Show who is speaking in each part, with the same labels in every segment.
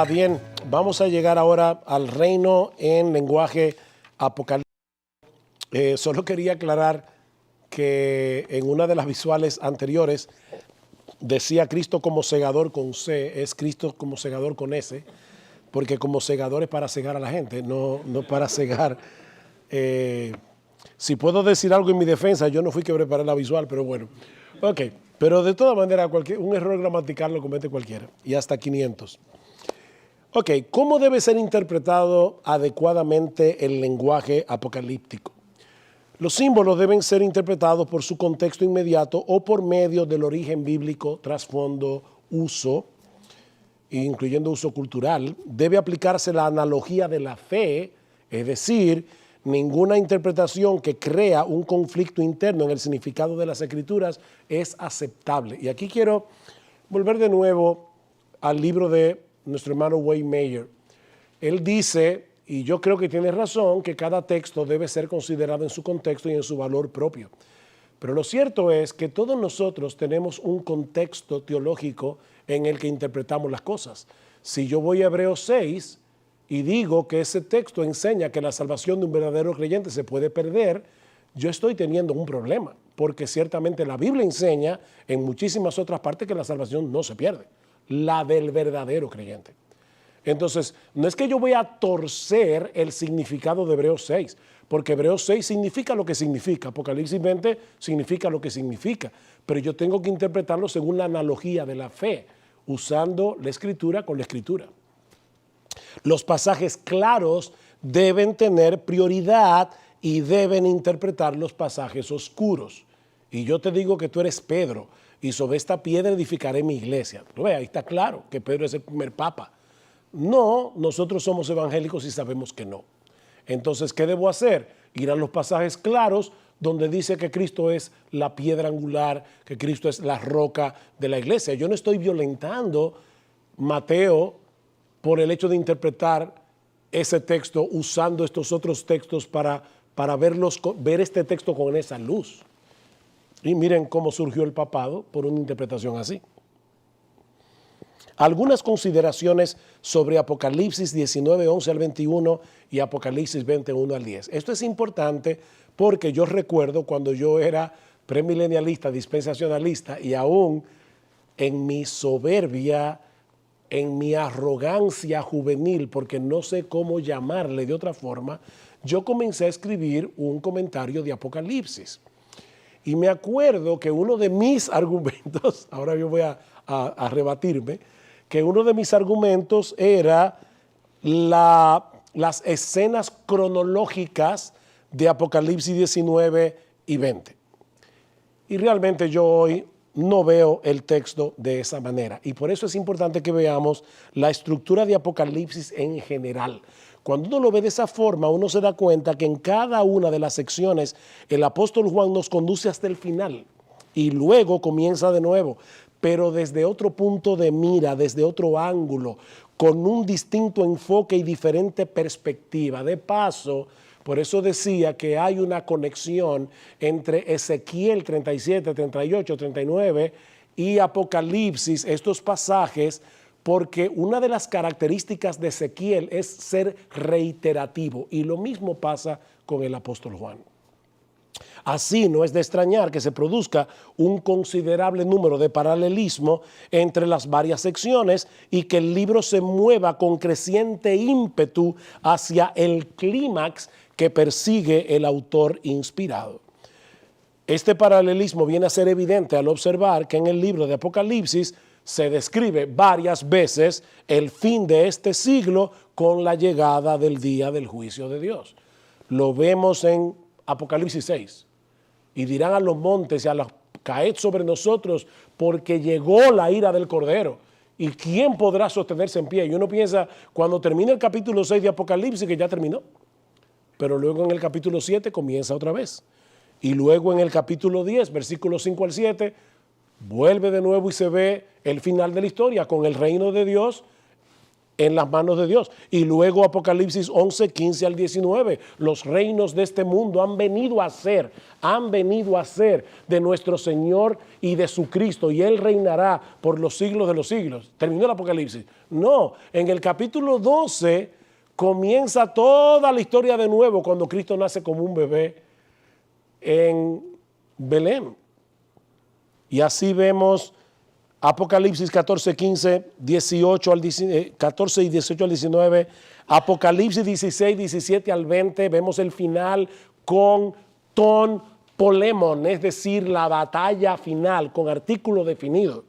Speaker 1: Bien, vamos a llegar ahora al reino en lenguaje apocalíptico. Solo quería aclarar que en una de las visuales anteriores decía Cristo como segador con C, es Cristo como segador con S, porque como segador es para cegar a la gente, no para cegar. Si puedo decir algo en mi defensa, yo no fui que preparé la visual, pero bueno. Ok, pero de todas maneras, un error gramatical lo comete cualquiera, y hasta 500. Ok, ¿cómo debe ser interpretado adecuadamente el lenguaje apocalíptico? Los símbolos deben ser interpretados por su contexto inmediato o por medio del origen bíblico, trasfondo, uso, incluyendo uso cultural. Debe aplicarse la analogía de la fe, es decir, ninguna interpretación que crea un conflicto interno en el significado de las escrituras es aceptable. Y aquí quiero volver de nuevo al libro de nuestro hermano Wayne Mayer. Él dice, y yo creo que tiene razón, que cada texto debe ser considerado en su contexto y en su valor propio. Pero lo cierto es que todos nosotros tenemos un contexto teológico en el que interpretamos las cosas. Si yo voy a Hebreos 6 y digo que ese texto enseña que la salvación de un verdadero creyente se puede perder, yo estoy teniendo un problema, porque ciertamente la Biblia enseña en muchísimas otras partes que la salvación no se pierde, la del verdadero creyente. Entonces, no es que yo voy a torcer el significado de Hebreos 6, porque Hebreos 6 significa lo que significa, Apocalipsis 20 significa lo que significa, pero yo tengo que interpretarlo según la analogía de la fe, usando la Escritura con la Escritura. Los pasajes claros deben tener prioridad y deben interpretar los pasajes oscuros. Y yo te digo que tú eres Pedro, y sobre esta piedra edificaré mi iglesia. Ahí está claro que Pedro es el primer papa. No, nosotros somos evangélicos y sabemos que no. Entonces, ¿qué debo hacer? Ir a los pasajes claros donde dice que Cristo es la piedra angular, que Cristo es la roca de la iglesia. Yo no estoy violentando Mateo por el hecho de interpretar ese texto usando estos otros textos para ver este texto con esa luz. Y miren cómo surgió el papado por una interpretación así. Algunas consideraciones sobre Apocalipsis 19, 11 al 21 y Apocalipsis 21 al 10. Esto es importante porque yo recuerdo cuando yo era premilenialista, dispensacionalista, y aún en mi soberbia, en mi arrogancia juvenil, porque no sé cómo llamarle de otra forma, yo comencé a escribir un comentario de Apocalipsis. Y me acuerdo que uno de mis argumentos, ahora yo voy a rebatirme, que uno de mis argumentos era las escenas cronológicas de Apocalipsis 19 y 20. Y realmente yo hoy no veo el texto de esa manera. Y por eso es importante que veamos la estructura de Apocalipsis en general. Cuando uno lo ve de esa forma, uno se da cuenta que en cada una de las secciones el apóstol Juan nos conduce hasta el final y luego comienza de nuevo, pero desde otro punto de mira, desde otro ángulo, con un distinto enfoque y diferente perspectiva. De paso, por eso decía que hay una conexión entre Ezequiel 37, 38, 39 y Apocalipsis, estos pasajes, porque una de las características de Ezequiel es ser reiterativo, y lo mismo pasa con el apóstol Juan. Así no es de extrañar que se produzca un considerable número de paralelismo entre las varias secciones y que el libro se mueva con creciente ímpetu hacia el clímax que persigue el autor inspirado. Este paralelismo viene a ser evidente al observar que en el libro de Apocalipsis se describe varias veces el fin de este siglo con la llegada del día del juicio de Dios. Lo vemos en Apocalipsis 6. Y dirán a los montes y a los caed sobre nosotros porque llegó la ira del Cordero. ¿Y quién podrá sostenerse en pie? Y uno piensa, cuando termina el capítulo 6 de Apocalipsis, que ya terminó. Pero luego en el capítulo 7 comienza otra vez. Y luego en el capítulo 10, versículos 5 al 7, vuelve de nuevo y se ve el final de la historia con el reino de Dios en las manos de Dios. Y luego Apocalipsis 11, 15 al 19. Los reinos de este mundo han venido a ser de nuestro Señor y de su Cristo, y Él reinará por los siglos de los siglos. ¿Terminó el Apocalipsis? No, en el capítulo 12 comienza toda la historia de nuevo cuando Cristo nace como un bebé en Belén. Y así vemos Apocalipsis 14, 15, 18 al 14 y 18 al 19, Apocalipsis 16, 17 al 20, vemos el final con ton polemon, es decir, la batalla final con artículo definido.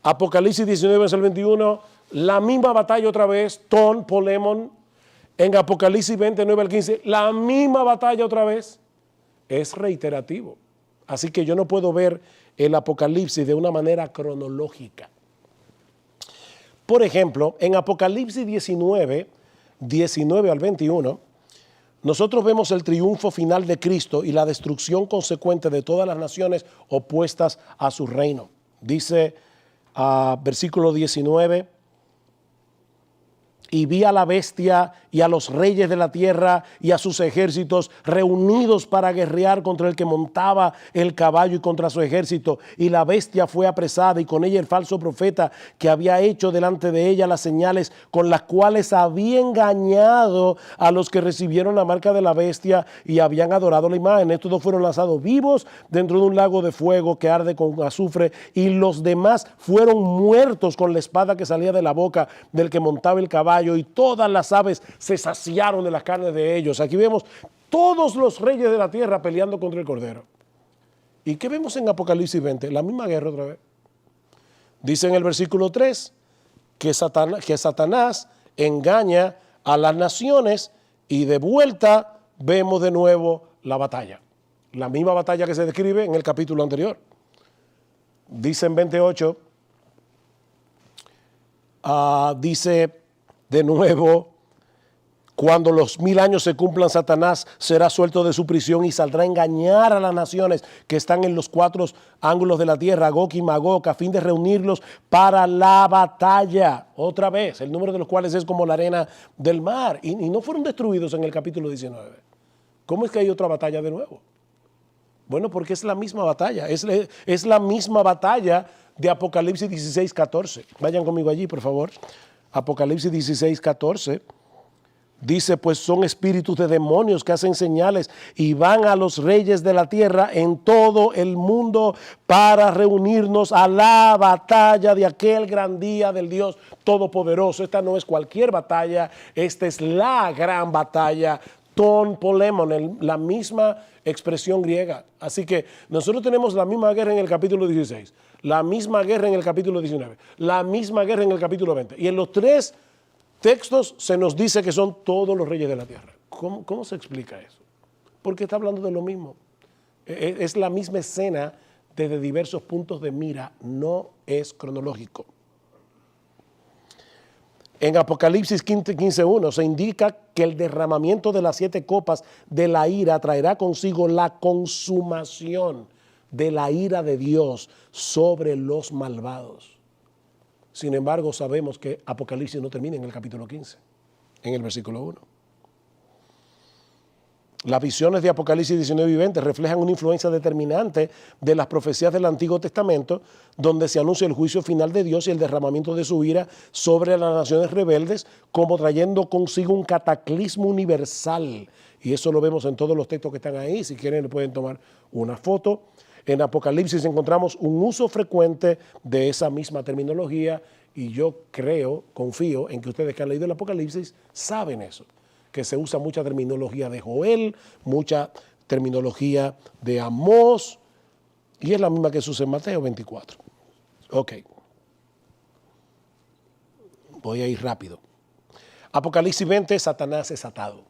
Speaker 1: Apocalipsis 19 al 21, la misma batalla otra vez, ton polemon. En Apocalipsis 29 al 15, la misma batalla otra vez. Es reiterativo. Así que yo no puedo ver el Apocalipsis de una manera cronológica. Por ejemplo, en Apocalipsis 19, 19 al 21, nosotros vemos el triunfo final de Cristo y la destrucción consecuente de todas las naciones opuestas a su reino. Dice versículo 19, y vi a la bestia y a los reyes de la tierra y a sus ejércitos reunidos para guerrear contra el que montaba el caballo y contra su ejército. Y la bestia fue apresada y con ella el falso profeta que había hecho delante de ella las señales con las cuales había engañado a los que recibieron la marca de la bestia y habían adorado la imagen. Estos dos fueron lanzados vivos dentro de un lago de fuego que arde con azufre, y los demás fueron muertos con la espada que salía de la boca del que montaba el caballo, y todas las aves se saciaron de las carnes de ellos. Aquí vemos todos los reyes de la tierra peleando contra el Cordero. ¿Y qué vemos en Apocalipsis 20? La misma guerra otra vez. Dice en el versículo 3 que Satanás engaña a las naciones, y de vuelta vemos de nuevo la batalla. La misma batalla que se describe en el capítulo anterior. Dice en 28, dice de nuevo, cuando los 1000 años se cumplan, Satanás será suelto de su prisión y saldrá a engañar a las naciones que están en los 4 ángulos de la tierra, Gog y Magog, a fin de reunirlos para la batalla. Otra vez, el número de los cuales es como la arena del mar. Y no fueron destruidos en el capítulo 19. ¿Cómo es que hay otra batalla de nuevo? Bueno, porque es la misma batalla. Es la misma batalla de Apocalipsis 16, 14. Vayan conmigo allí, por favor. Apocalipsis 16, 14, dice, pues son espíritus de demonios que hacen señales y van a los reyes de la tierra en todo el mundo para reunirnos a la batalla de aquel gran día del Dios Todopoderoso. Esta no es cualquier batalla, esta es la gran batalla, ton polemon, la misma expresión griega. Así que nosotros tenemos la misma guerra en el capítulo 16, la misma guerra en el capítulo 19, la misma guerra en el capítulo 20. Y en los 3 textos se nos dice que son todos los reyes de la tierra. ¿Cómo se explica eso? Porque está hablando de lo mismo. Es la misma escena desde diversos puntos de mira, no es cronológico. En Apocalipsis 15:1 se indica que el derramamiento de las 7 copas de la ira traerá consigo la consumación de la ira de Dios sobre los malvados. Sin embargo, sabemos que Apocalipsis no termina en el capítulo 15, en el versículo 1. Las visiones de Apocalipsis 19 y 20 reflejan una influencia determinante de las profecías del Antiguo Testamento, donde se anuncia el juicio final de Dios y el derramamiento de su ira sobre las naciones rebeldes, como trayendo consigo un cataclismo universal. Y eso lo vemos en todos los textos que están ahí. Si quieren, le pueden tomar una foto. En Apocalipsis encontramos un uso frecuente de esa misma terminología, y yo confío en que ustedes que han leído el Apocalipsis saben eso, que se usa mucha terminología de Joel, mucha terminología de Amós, y es la misma que se usa en Mateo 24. Ok. Voy a ir rápido. Apocalipsis 20, Satanás es atado.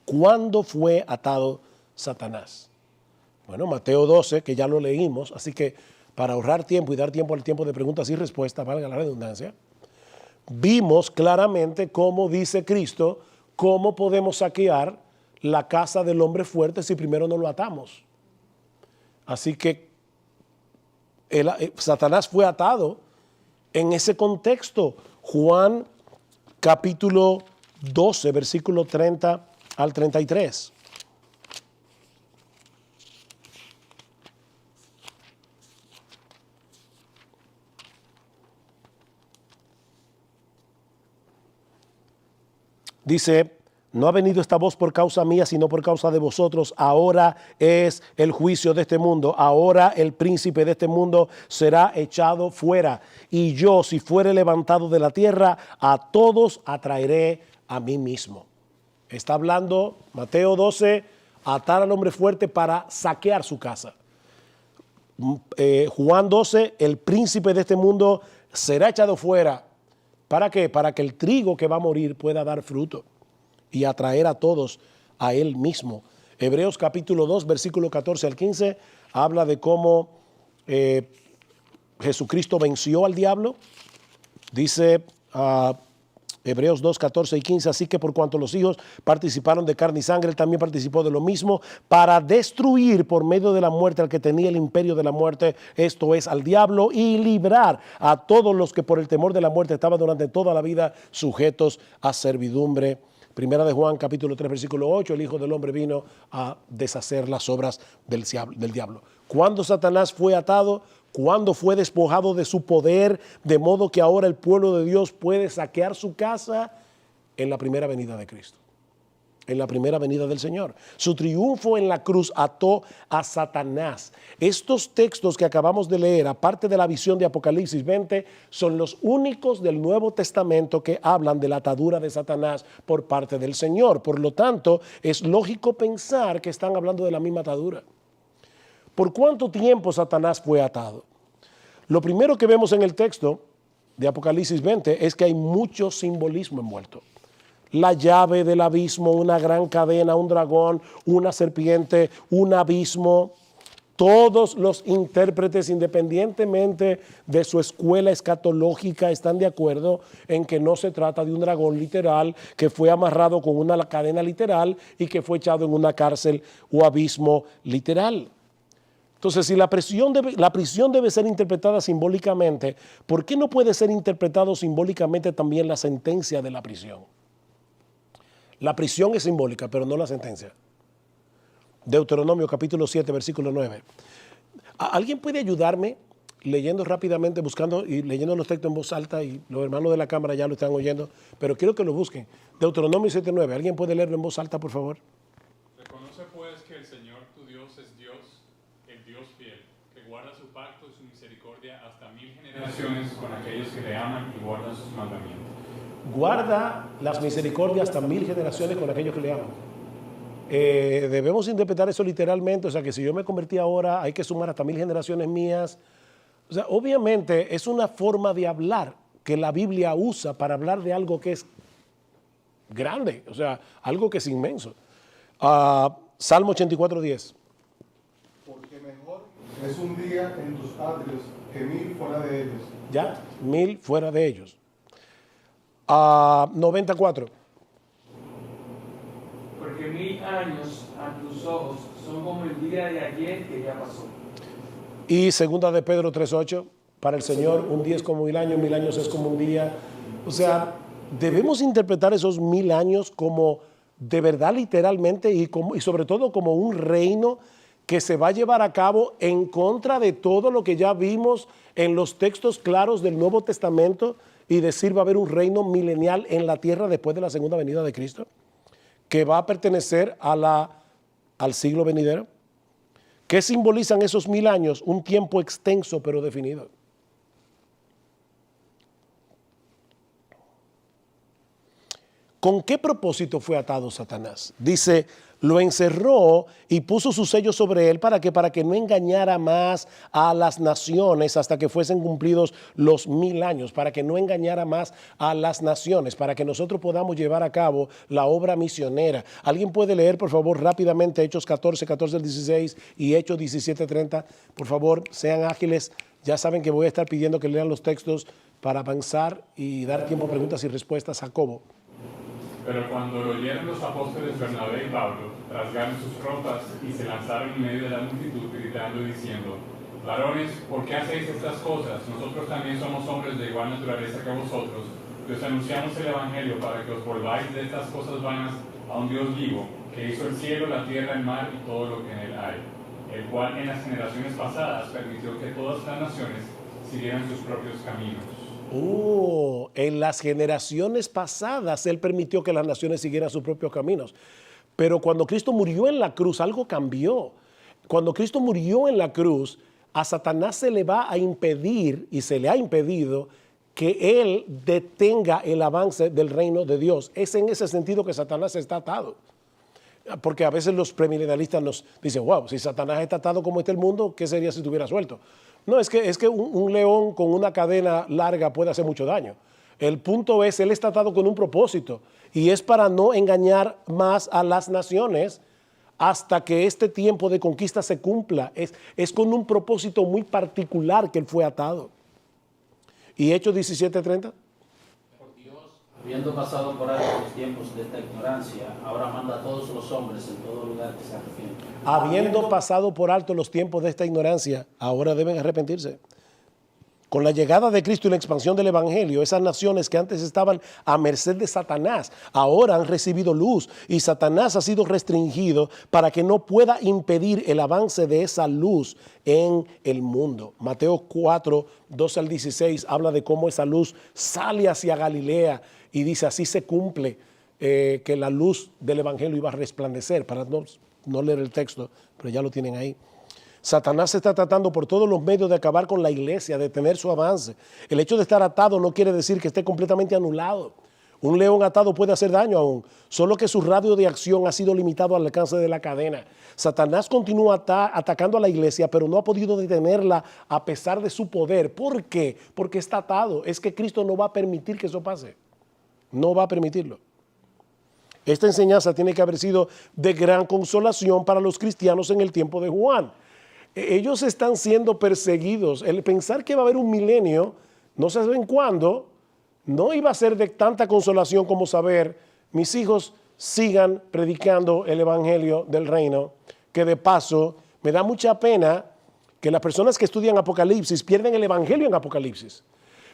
Speaker 1: ¿Cuándo fue atado Satanás? Bueno, Mateo 12, que ya lo leímos, así que para ahorrar tiempo y dar tiempo al tiempo de preguntas y respuestas, valga la redundancia, vimos claramente cómo dice Cristo, cómo podemos saquear la casa del hombre fuerte si primero no lo atamos. Así que Satanás fue atado en ese contexto. Juan capítulo 12, versículo 30 al 33. Dice, no ha venido esta voz por causa mía, sino por causa de vosotros. Ahora es el juicio de este mundo. Ahora el príncipe de este mundo será echado fuera. Y yo, si fuere levantado de la tierra, a todos atraeré a mí mismo. Está hablando Mateo 12, atar al hombre fuerte para saquear su casa. Juan 12, el príncipe de este mundo será echado fuera. ¿Para qué? Para que el trigo que va a morir pueda dar fruto y atraer a todos a él mismo. Hebreos capítulo 2, versículo 14 al 15, habla de cómo Jesucristo venció al diablo. Dice Hebreos 2, 14 y 15, así que por cuanto los hijos participaron de carne y sangre, él también participó de lo mismo, para destruir por medio de la muerte al que tenía el imperio de la muerte, esto es, al diablo, y librar a todos los que por el temor de la muerte estaban durante toda la vida sujetos a servidumbre. Primera de Juan, capítulo 3, versículo 8, el Hijo del Hombre vino a deshacer las obras del diablo. Cuando Satanás fue atado, cuando fue despojado de su poder, de modo que ahora el pueblo de Dios puede saquear su casa, en la primera venida de Cristo, en la primera venida del Señor. Su triunfo en la cruz ató a Satanás. Estos textos que acabamos de leer, aparte de la visión de Apocalipsis 20, son los únicos del Nuevo Testamento que hablan de la atadura de Satanás por parte del Señor. Por lo tanto, es lógico pensar que están hablando de la misma atadura. ¿Por cuánto tiempo Satanás fue atado? Lo primero que vemos en el texto de Apocalipsis 20 es que hay mucho simbolismo envuelto. La llave del abismo, una gran cadena, un dragón, una serpiente, un abismo. Todos los intérpretes, independientemente de su escuela escatológica, están de acuerdo en que no se trata de un dragón literal que fue amarrado con una cadena literal y que fue echado en una cárcel o abismo literal. Entonces, si la prisión debe ser interpretada simbólicamente, ¿por qué no puede ser interpretado simbólicamente también la sentencia de la prisión? La prisión es simbólica, pero no la sentencia. Deuteronomio capítulo 7, versículo 9. ¿Alguien puede ayudarme leyendo rápidamente, buscando y leyendo los textos en voz alta? Y los hermanos de la cámara ya lo están oyendo, pero quiero que lo busquen. Deuteronomio 7, 9. ¿Alguien puede leerlo en voz alta, por favor?
Speaker 2: Reconoce pues que el Señor tu Dios es Dios, el Dios fiel, que guarda su pacto y su misericordia hasta 1000 generaciones con aquellos que le aman y guardan sus mandamientos.
Speaker 1: Guarda las misericordias hasta 1000 generaciones con aquellos que le aman. Debemos interpretar eso literalmente, o sea que si yo me convertí ahora hay que sumar hasta 1000 generaciones mías. O sea, obviamente es una forma de hablar que la Biblia usa para hablar de algo que es grande, o sea, algo que es inmenso. Salmo 84, 10.
Speaker 3: Porque mejor es un día en tus atrios que 1000 fuera de ellos.
Speaker 1: Ya, 1000 fuera de ellos. 94.
Speaker 4: Porque 1000 años a tus ojos son como el día de ayer que ya pasó.
Speaker 1: Y segunda de Pedro 3:8, para el Señor un día es como 1000 años, 1000 años es como un día. O sea, debemos interpretar esos 1000 años como de verdad literalmente y sobre todo como un reino que se va a llevar a cabo en contra de todo lo que ya vimos en los textos claros del Nuevo Testamento, y decir va a haber un reino milenial en la tierra después de la segunda venida de Cristo, que va a pertenecer al siglo venidero. ¿Qué simbolizan esos 1000 años? Un tiempo extenso pero definido. ¿Con qué propósito fue atado Satanás? Dice, lo encerró y puso su sello sobre él para que no engañara más a las naciones hasta que fuesen cumplidos los 1000 años, para que no engañara más a las naciones, para que nosotros podamos llevar a cabo la obra misionera. ¿Alguien puede leer, por favor, rápidamente Hechos 14, 14 al 16 y Hechos 17, 30? Por favor, sean ágiles. Ya saben que voy a estar pidiendo que lean los textos para avanzar y dar tiempo a preguntas y respuestas. Jacobo.
Speaker 2: Pero cuando lo oyeron los apóstoles Bernabé y Pablo, rasgaron sus ropas y se lanzaron en medio de la multitud gritando y diciendo, varones, ¿por qué hacéis estas cosas? Nosotros también somos hombres de igual naturaleza que vosotros, porque os anunciamos el Evangelio para que os volváis de estas cosas vanas a un Dios vivo, que hizo el cielo, la tierra, el mar y todo lo que en él hay, el cual en las generaciones pasadas permitió que todas las naciones siguieran sus propios caminos.
Speaker 1: En las generaciones pasadas Él permitió que las naciones siguieran sus propios caminos. Pero cuando Cristo murió en la cruz, algo cambió. Cuando Cristo murió en la cruz, a Satanás se le va a impedir, y se le ha impedido, que Él detenga el avance del reino de Dios. Es en ese sentido que Satanás está atado. Porque a veces los premilenialistas nos dicen, wow, si Satanás está atado como está el mundo, ¿qué sería si estuviera suelto? No, es que un león con una cadena larga puede hacer mucho daño. El punto es, él está atado con un propósito, y es para no engañar más a las naciones hasta que este tiempo de conquista se cumpla. Es con un propósito muy particular que él fue atado. ¿Y Hechos 17:30?
Speaker 5: Habiendo pasado por alto los tiempos de esta ignorancia, ahora manda a todos los hombres en todo lugar que se arrepientan.
Speaker 1: Habiendo pasado por alto los tiempos de esta ignorancia, ahora deben arrepentirse. Con la llegada de Cristo y la expansión del Evangelio, esas naciones que antes estaban a merced de Satanás, ahora han recibido luz, y Satanás ha sido restringido para que no pueda impedir el avance de esa luz en el mundo. Mateo 4, 12 al 16 habla de cómo esa luz sale hacia Galilea y dice, así se cumple que la luz del Evangelio iba a resplandecer. Para no leer el texto, pero ya lo tienen ahí. Satanás está tratando por todos los medios de acabar con la iglesia, de detener su avance. El hecho de estar atado no quiere decir que esté completamente anulado. Un león atado puede hacer daño aún, solo que su radio de acción ha sido limitado al alcance de la cadena. Satanás continúa atacando a la iglesia, pero no ha podido detenerla a pesar de su poder. ¿Por qué? Porque está atado. Es que Cristo no va a permitir que eso pase. No va a permitirlo. Esta enseñanza tiene que haber sido de gran consolación para los cristianos en el tiempo de Juan. Ellos están siendo perseguidos. El pensar que va a haber un milenio, no se sabe en cuándo, no iba a ser de tanta consolación como saber, mis hijos sigan predicando el evangelio del reino, que de paso me da mucha pena que las personas que estudian Apocalipsis pierden el evangelio en Apocalipsis.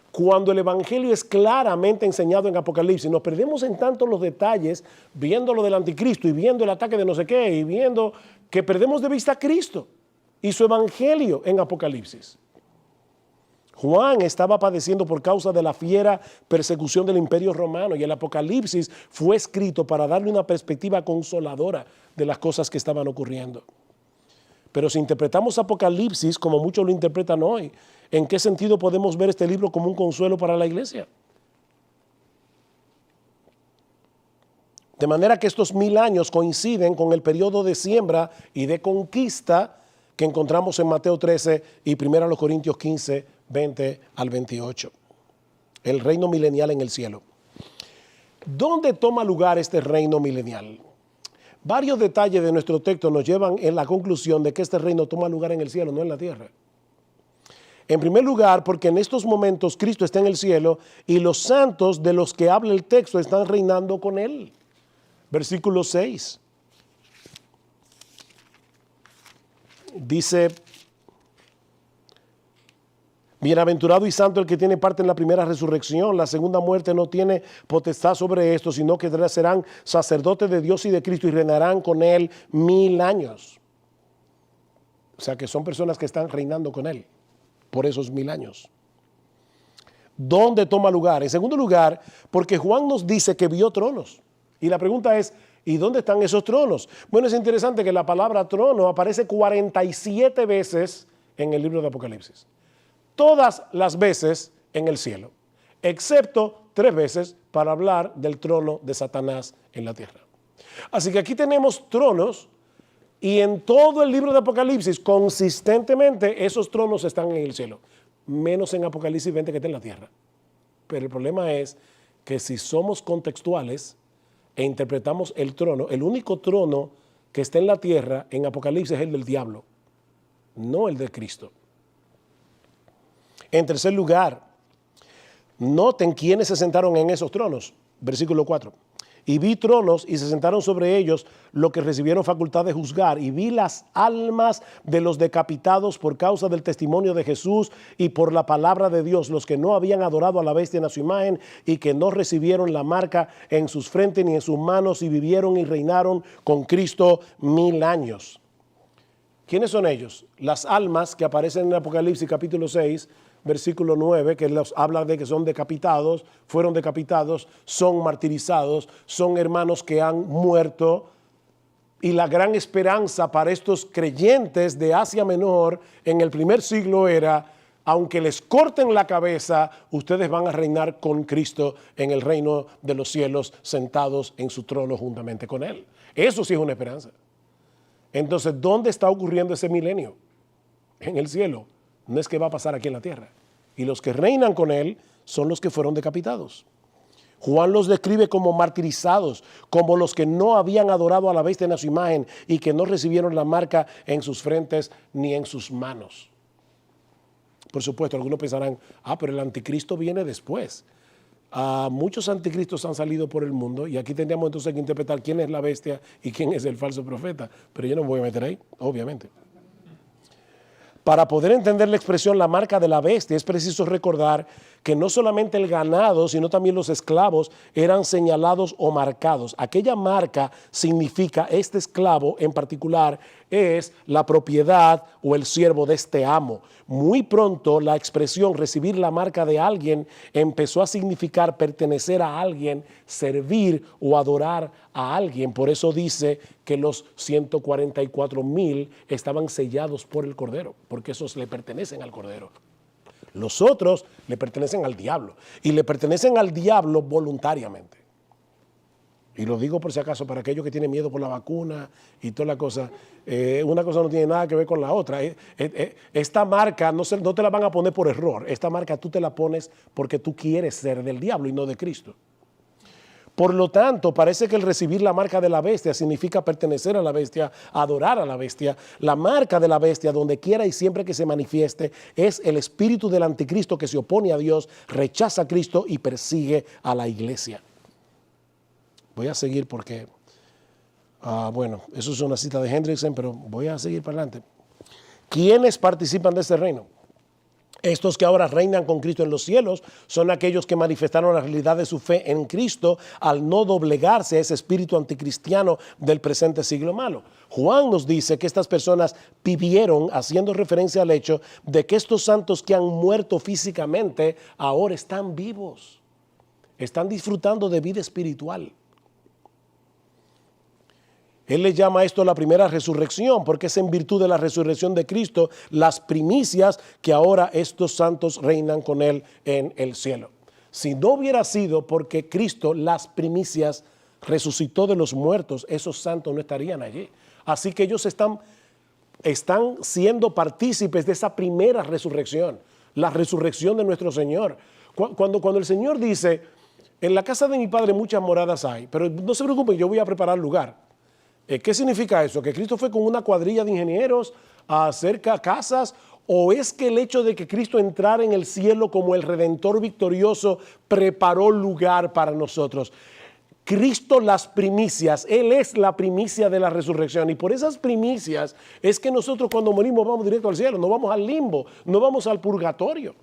Speaker 1: Cuando el evangelio es claramente enseñado en Apocalipsis, nos perdemos en tanto los detalles, viendo lo del anticristo y viendo el ataque de no sé qué, y viendo que perdemos de vista a Cristo y su evangelio en Apocalipsis. Juan estaba padeciendo por causa de la fiera persecución del Imperio Romano, y el Apocalipsis fue escrito para darle una perspectiva consoladora de las cosas que estaban ocurriendo. Pero si interpretamos Apocalipsis como muchos lo interpretan hoy, ¿en qué sentido podemos ver este libro como un consuelo para la iglesia? De manera que estos 1000 años coinciden con el periodo de siembra y de conquista que encontramos en Mateo 13 y 1 Corintios 15, 20 al 28. El reino milenial en el cielo. ¿Dónde toma lugar este reino milenial? Varios detalles de nuestro texto nos llevan en la conclusión de que este reino toma lugar en el cielo, no en la tierra. En primer lugar, porque en estos momentos Cristo está en el cielo y los santos de los que habla el texto están reinando con él. Versículo 6. Dice, bienaventurado y santo el que tiene parte en la primera resurrección. La segunda muerte no tiene potestad sobre esto, sino que serán sacerdotes de Dios y de Cristo y reinarán con él 1000 años. O sea que son personas que están reinando con él por esos 1000 años. ¿Dónde toma lugar? En segundo lugar, porque Juan nos dice que vio tronos. Y la pregunta es, ¿y dónde están esos tronos? Bueno, es interesante que la palabra trono aparece 47 veces en el libro de Apocalipsis. Todas las veces en el cielo, excepto 3 veces para hablar del trono de Satanás en la tierra. Así que aquí tenemos tronos, y en todo el libro de Apocalipsis, consistentemente, esos tronos están en el cielo, menos en Apocalipsis 20 que está en la tierra. Pero el problema es que si somos contextuales e interpretamos el trono, el único trono que está en la tierra en Apocalipsis es el del diablo, no el de Cristo. En tercer lugar, noten quiénes se sentaron en esos tronos. Versículo 4. y vi tronos y se sentaron sobre ellos los que recibieron facultad de juzgar, y vi las almas de los decapitados por causa del testimonio de Jesús y por la palabra de Dios, los que no habían adorado a la bestia en su imagen y que no recibieron la marca en sus frentes ni en sus manos, y vivieron y reinaron con Cristo 1000 años. ¿Quiénes son ellos? Las almas que aparecen en Apocalipsis capítulo 6, versículo 9, que los habla de que son decapitados, fueron decapitados, son martirizados, son hermanos que han muerto. Y la gran esperanza para estos creyentes de Asia Menor en el primer siglo era: aunque les corten la cabeza, ustedes van a reinar con Cristo en el reino de los cielos, sentados en su trono juntamente con Él. Eso sí es una esperanza. Entonces, ¿dónde está ocurriendo ese milenio? En el cielo. No es que va a pasar aquí en la tierra. Y los que reinan con Él son los que fueron decapitados. Juan los describe como martirizados, como los que no habían adorado a la bestia en su imagen y que no recibieron la marca en sus frentes ni en sus manos. Por supuesto, algunos pensarán, pero el anticristo viene después. Muchos anticristos han salido por el mundo y aquí tendríamos entonces que interpretar quién es la bestia y quién es el falso profeta. Pero yo no me voy a meter ahí, obviamente. Para poder entender la expresión la marca de la bestia, es preciso recordar que no solamente el ganado, sino también los esclavos eran señalados o marcados. Aquella marca significa, este esclavo en particular es la propiedad o el siervo de este amo. Muy pronto la expresión recibir la marca de alguien empezó a significar pertenecer a alguien, servir o adorar a alguien. Por eso dice que los 144,000 estaban sellados por el Cordero, porque esos le pertenecen al Cordero. Los otros le pertenecen al diablo, y le pertenecen al diablo voluntariamente. Y lo digo por si acaso para aquellos que tienen miedo por la vacuna y toda la cosa. Una cosa no tiene nada que ver con la otra. Esta marca no te la van a poner por error. Esta marca tú te la pones porque tú quieres ser del diablo y no de Cristo. Por lo tanto, parece que el recibir la marca de la bestia significa pertenecer a la bestia, adorar a la bestia. La marca de la bestia, donde quiera y siempre que se manifieste, es el espíritu del anticristo que se opone a Dios, rechaza a Cristo y persigue a la iglesia. Voy a seguir porque, bueno, eso es una cita de Hendrickson, pero voy a seguir para adelante. ¿Quiénes participan de este reino? Estos que ahora reinan con Cristo en los cielos son aquellos que manifestaron la realidad de su fe en Cristo al no doblegarse a ese espíritu anticristiano del presente siglo malo. Juan nos dice que estas personas vivieron, haciendo referencia al hecho de que estos santos que han muerto físicamente ahora están vivos, están disfrutando de vida espiritual. Él le llama a esto la primera resurrección, porque es en virtud de la resurrección de Cristo las primicias que ahora estos santos reinan con Él en el cielo. Si no hubiera sido porque Cristo las primicias resucitó de los muertos, esos santos no estarían allí. Así que ellos están siendo partícipes de esa primera resurrección, la resurrección de nuestro Señor. Cuando el Señor dice, en la casa de mi Padre muchas moradas hay, pero no se preocupen, yo voy a preparar lugar. ¿Qué significa eso? ¿Que Cristo fue con una cuadrilla de ingenieros a hacer casas? ¿O es que el hecho de que Cristo entrara en el cielo como el Redentor victorioso preparó lugar para nosotros? Cristo las primicias, Él es la primicia de la resurrección, y por esas primicias es que nosotros cuando morimos vamos directo al cielo, no vamos al limbo, no vamos al purgatorio.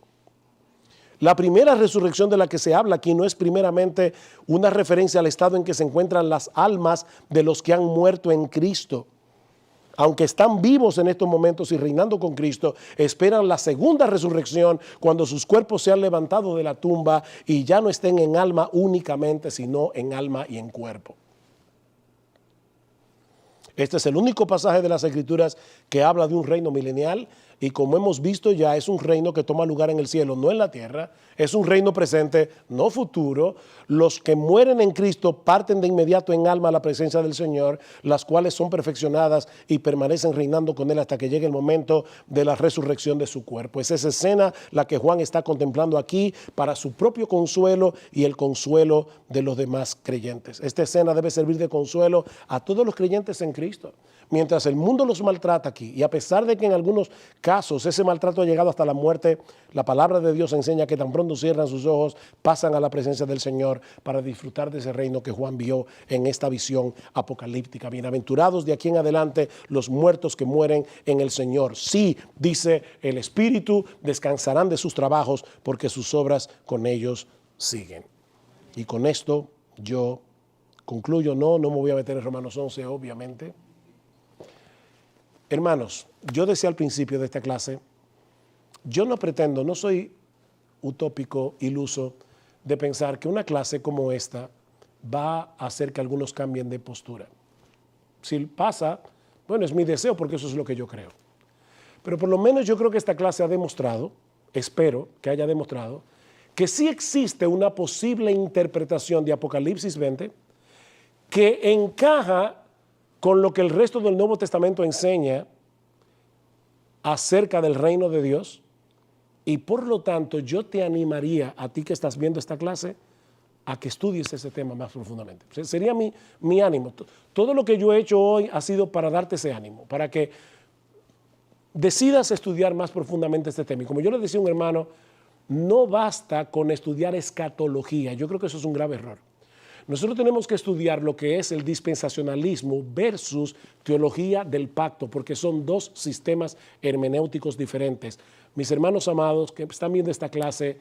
Speaker 1: La primera resurrección de la que se habla aquí no es primeramente una referencia al estado en que se encuentran las almas de los que han muerto en Cristo. Aunque están vivos en estos momentos y reinando con Cristo, esperan la segunda resurrección cuando sus cuerpos sean levantados de la tumba y ya no estén en alma únicamente, sino en alma y en cuerpo. Este es el único pasaje de las Escrituras que habla de un reino milenial, y como hemos visto ya es un reino que toma lugar en el cielo, no en la tierra. Es un reino presente, no futuro. Los que mueren en Cristo parten de inmediato en alma a la presencia del Señor, las cuales son perfeccionadas y permanecen reinando con Él hasta que llegue el momento de la resurrección de su cuerpo. Es esa escena la que Juan está contemplando aquí para su propio consuelo y el consuelo de los demás creyentes. Esta escena debe servir de consuelo a todos los creyentes en Cristo. mientras el mundo los maltrata aquí, y a pesar de que en algunos casos ese maltrato ha llegado hasta la muerte, la palabra de Dios enseña que tan pronto cierran sus ojos, pasan a la presencia del Señor para disfrutar de ese reino que Juan vio en esta visión apocalíptica. Bienaventurados de aquí en adelante los muertos que mueren en el Señor. Sí, dice el Espíritu, descansarán de sus trabajos porque sus obras con ellos siguen. Y con esto yo concluyo. No me voy a meter en Romanos 11, obviamente. Hermanos, yo decía al principio de esta clase, yo no pretendo, no soy utópico, iluso, de pensar que una clase como esta va a hacer que algunos cambien de postura. Si pasa, bueno, es mi deseo porque eso es lo que yo creo. Pero por lo menos yo creo que esta clase ha demostrado, espero que haya demostrado, que sí existe una posible interpretación de Apocalipsis 20 que encaja con lo que el resto del Nuevo Testamento enseña acerca del reino de Dios, y por lo tanto yo te animaría a ti que estás viendo esta clase a que estudies ese tema más profundamente. Sería mi ánimo. Todo lo que yo he hecho hoy ha sido para darte ese ánimo, para que decidas estudiar más profundamente este tema. Y como yo le decía a un hermano, no basta con estudiar escatología. Yo creo que eso es un grave error. Nosotros tenemos que estudiar lo que es el dispensacionalismo versus teología del pacto, porque son dos sistemas hermenéuticos diferentes. Mis hermanos amados que están viendo esta clase,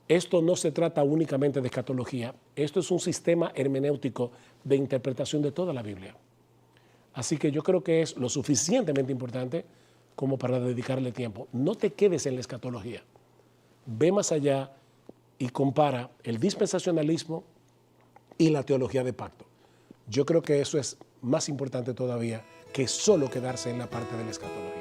Speaker 1: esto no se trata únicamente de escatología, esto es un sistema hermenéutico de interpretación de toda la Biblia. Así que yo creo que es lo suficientemente importante como para dedicarle tiempo. No te quedes en la escatología, ve más allá y compara el dispensacionalismo y la teología de pacto. Yo creo que eso es más importante todavía que solo quedarse en la parte de la escatología.